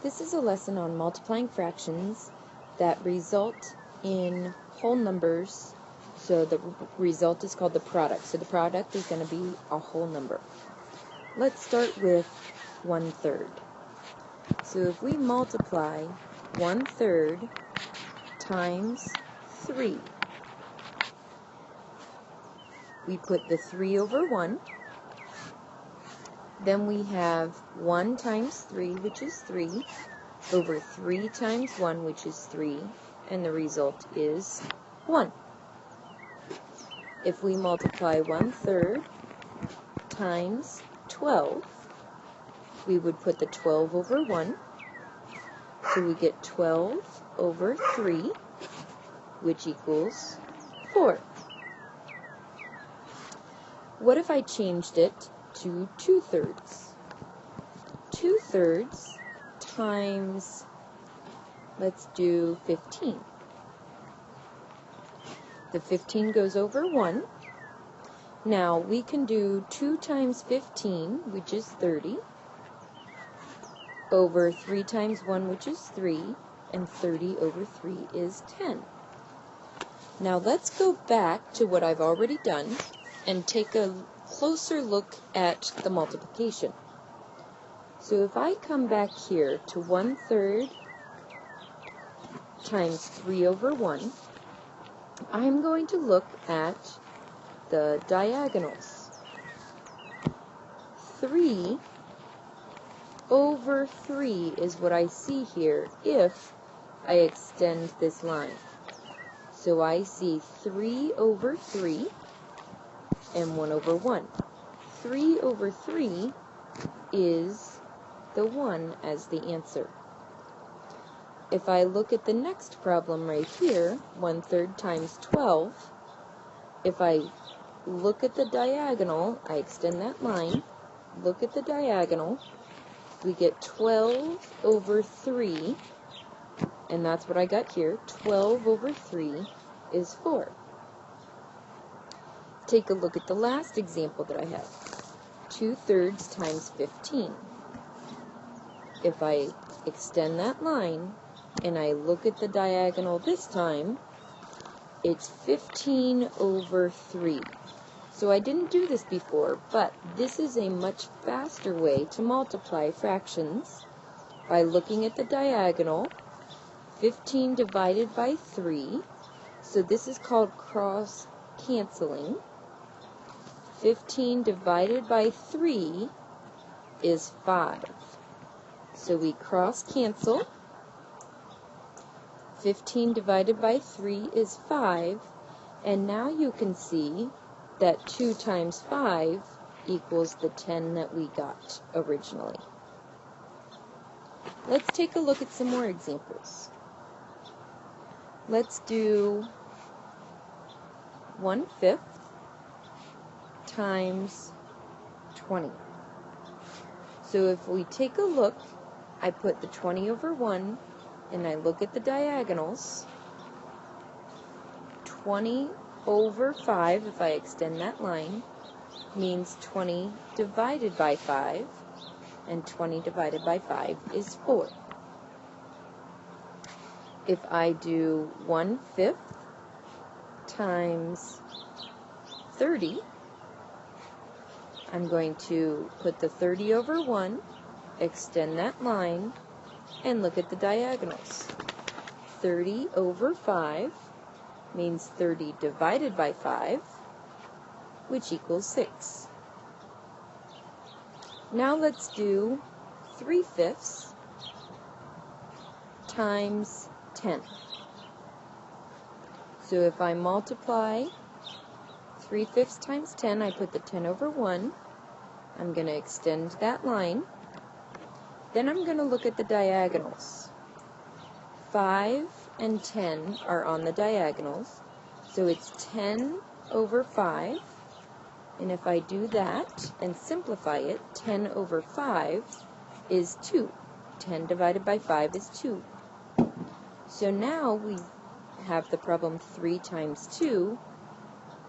This is a lesson on multiplying fractions that result in whole numbers. So the result is called the product. So the product is going to be a whole number. Let's start with 1/3. So if we multiply 1/3 times 3, we put the 3 over 1. Then we have 1 times 3, which is 3, over 3 times 1, which is 3, and the result is 1. If we multiply 1/3 times 12, we would put the 12 over 1, so we get 12 over 3, which equals 4. What if I changed it to 2/3? 2/3 times, let's do 15. The 15 goes over 1. Now we can do 2 times 15, which is 30, over 3 times 1, which is 3, and 30 over 3 is 10. Now let's go back to what I've already done and take a closer look at the multiplication. So if I come back here to 1/3 times 3 over 1, I'm going to look at the diagonals. 3 over 3 is what I see here if I extend this line. So I see 3 over 3 and 1 over 1. 3 over 3 is the 1 as the answer. If I look at the next problem right here, 1/3 times 12, if I look at the diagonal, I extend that line, look at the diagonal, we get 12 over 3, and that's what I got here. 12 over 3 is 4. Take a look at the last example that I have. 2/3 times 15. If I extend that line and I look at the diagonal this time, it's 15 over 3. So I didn't do this before, but this is a much faster way to multiply fractions by looking at the diagonal. 15 divided by 3, so this is called cross-canceling. 15 divided by 3 is 5. So we cross-cancel. 15 divided by 3 is 5. And now you can see that 2 times 5 equals the 10 that we got originally. Let's take a look at some more examples. Let's do 1/5 times 20. So if we take a look, I put the 20 over 1 and I look at the diagonals. 20 over 5, if I extend that line, means 20 divided by 5, and 20 divided by 5 is 4. If I do 1/5 times 30, I'm going to put the 30 over 1, extend that line, and look at the diagonals. 30 over 5 means 30 divided by 5, which equals 6. Now let's do 3/5 times 10. So if I multiply 3/5 times 10, I put the 10 over 1. I'm going to extend that line. Then I'm going to look at the diagonals. 5 and 10 are on the diagonals, so it's 10 over 5. And if I do that and simplify it, 10 over 5 is 2. 10 divided by 5 is 2. So now we have the problem 3 times 2,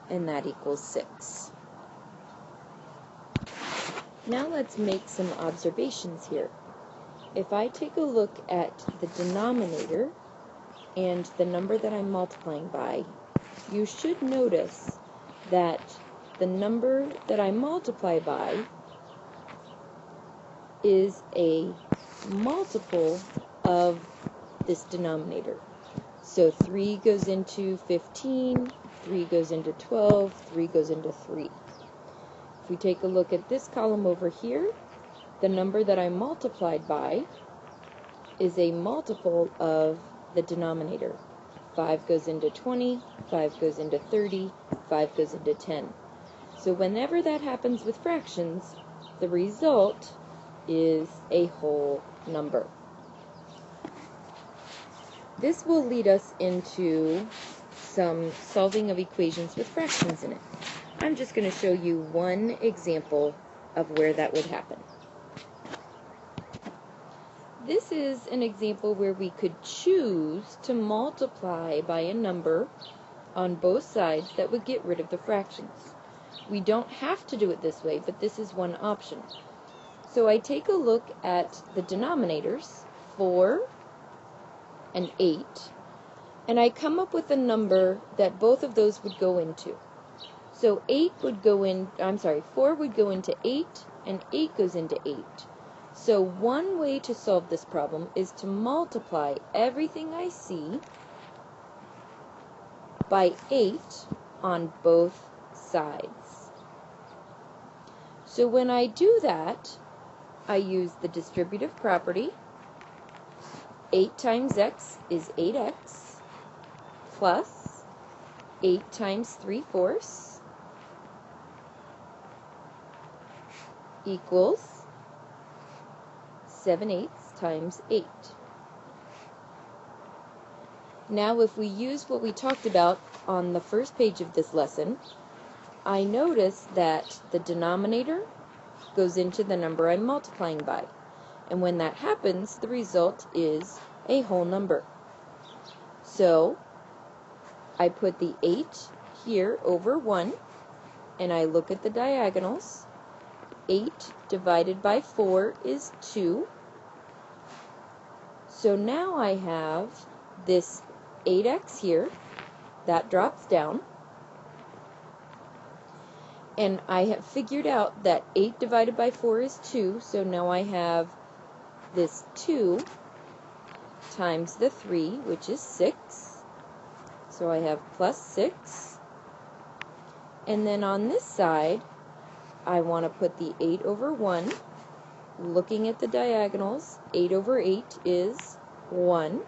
and that equals 6. Now let's make some observations here. if I take a look at the denominator and the number that I'm multiplying by, you should notice that the number that I multiply by is a multiple of this denominator. So 3 goes into 15, 3 goes into 12, 3 goes into 3. If we take a look at this column over here, the number that I multiplied by is a multiple of the denominator. 5 goes into 20, 5 goes into 30, 5 goes into 10. So whenever that happens with fractions, the result is a whole number. This will lead us into some solving of equations with fractions in it. I'm just going to show you one example of where that would happen. This is an example where we could choose to multiply by a number on both sides that would get rid of the fractions. We don't have to do it this way, but this is one option. So I take a look at the denominators, 4 and 8, and I come up with a number that both of those would go into. So 4 would go into 8, and 8 goes into 8. So one way to solve this problem is to multiply everything I see by 8 on both sides. So when I do that, I use the distributive property. 8 times x is 8x plus 8 times 3/4 equals 7/8 times 8. Now if we use what we talked about on the first page of this lesson, I notice that the denominator goes into the number I'm multiplying by. And when that happens, the result is a whole number. So I put the 8 here over 1, and I look at the diagonals. 8 divided by 4 is 2. So now I have this 8x here, that drops down, and I have figured out that 8 divided by 4 is 2, so now I have this 2 times the 3, which is 6, so I have plus 6, and then on this side, I want to put the 8 over 1, looking at the diagonals, 8 over 8 is 1,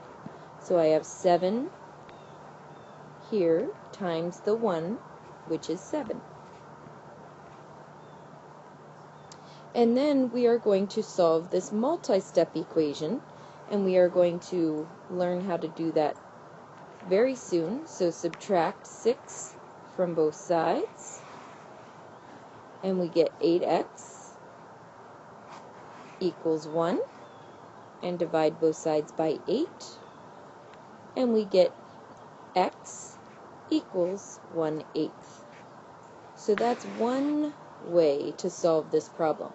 so I have 7 here times the 1, which is 7. And then we are going to solve this multi-step equation, and we are going to learn how to do that very soon. So subtract 6 from both sides, and we get 8x equals 1, and divide both sides by 8, and we get x equals 1/8. So that's one way to solve this problem.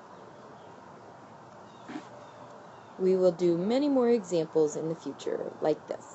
We will do many more examples in the future like this.